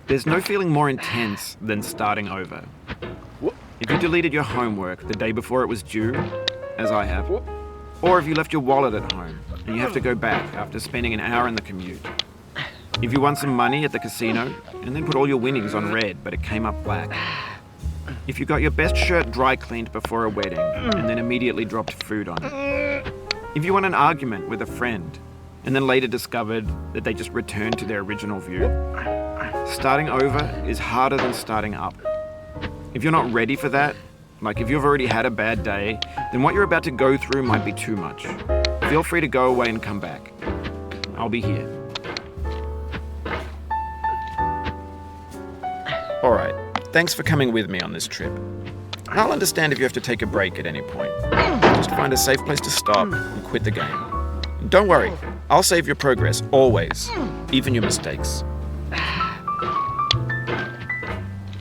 There's no feeling more intense than starting over. If you deleted your homework the day before it was due, as I have, or if you left your wallet at home and you have to go back after spending an hour in the commute. If you won some money at the casino and then put all your winnings on red but it came up black. If you got your best shirt dry cleaned before a wedding and then immediately dropped food on it. If you won an argument with a friend and then later discovered that they just returned to their original view. Starting over is harder than starting up. If you're not ready for that, like if you've already had a bad day, then what you're about to go through might be too much. Feel free to go away and come back. I'll be here. Alright, thanks for coming with me on this trip. I'll understand if you have to take a break at any point. Just find a safe place to stop and quit the game. And don't worry, I'll save your progress, always, even your mistakes.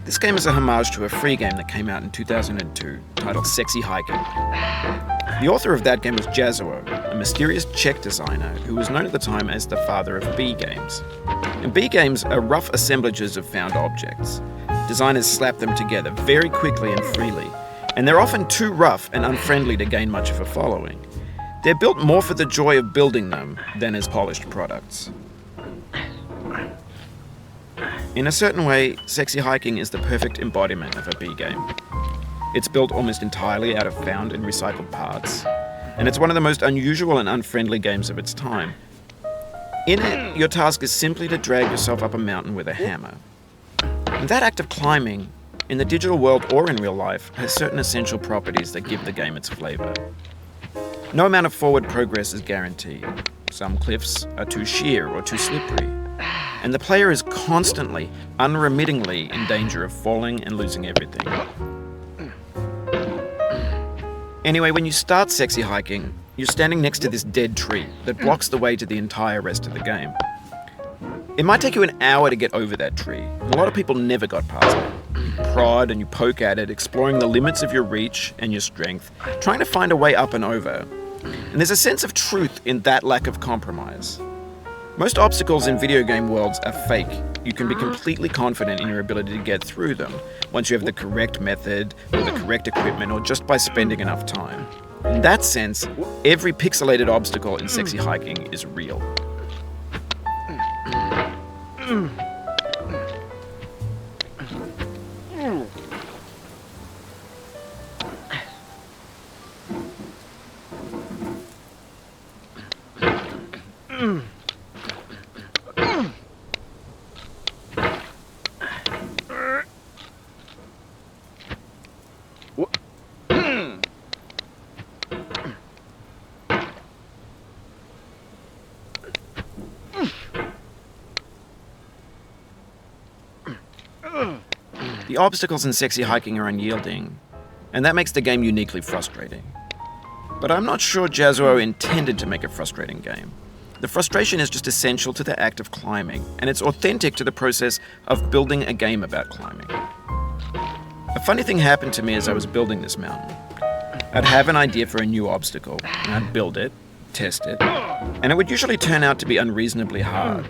This game is a homage to a free game that came out in 2002, titled Sexy Hiking. The author of that game was Jazzuo, a mysterious Czech designer who was known at the time as the father of B games. And B games are rough assemblages of found objects. Designers slap them together very quickly and freely, and they're often too rough and unfriendly to gain much of a following. They're built more for the joy of building them than as polished products. In a certain way, Sexy Hiking is the perfect embodiment of a B game. It's built almost entirely out of found and recycled parts, and it's one of the most unusual and unfriendly games of its time. In it, your task is simply to drag yourself up a mountain with a hammer. And that act of climbing, in the digital world or in real life, has certain essential properties that give the game its flavor. No amount of forward progress is guaranteed. Some cliffs are too sheer or too slippery. And the player is constantly, unremittingly in danger of falling and losing everything. Anyway, when you start Sexy Hiking, you're standing next to this dead tree that blocks the way to the entire rest of the game. It might take you an hour to get over that tree. A lot of people never got past it. You prod and you poke at it, exploring the limits of your reach and your strength, trying to find a way up and over. And there's a sense of truth in that lack of compromise. Most obstacles in video game worlds are fake. You can be completely confident in your ability to get through them once you have the correct method, or the correct equipment, or just by spending enough time. In that sense, every pixelated obstacle in Sexy Hiking is real. The obstacles in Sexy Hiking are unyielding, and that makes the game uniquely frustrating. But I'm not sure Jazzuo intended to make a frustrating game. The frustration is just essential to the act of climbing, and it's authentic to the process of building a game about climbing. A funny thing happened to me as I was building this mountain. I'd have an idea for a new obstacle, and I'd build it, test it, and it would usually turn out to be unreasonably hard.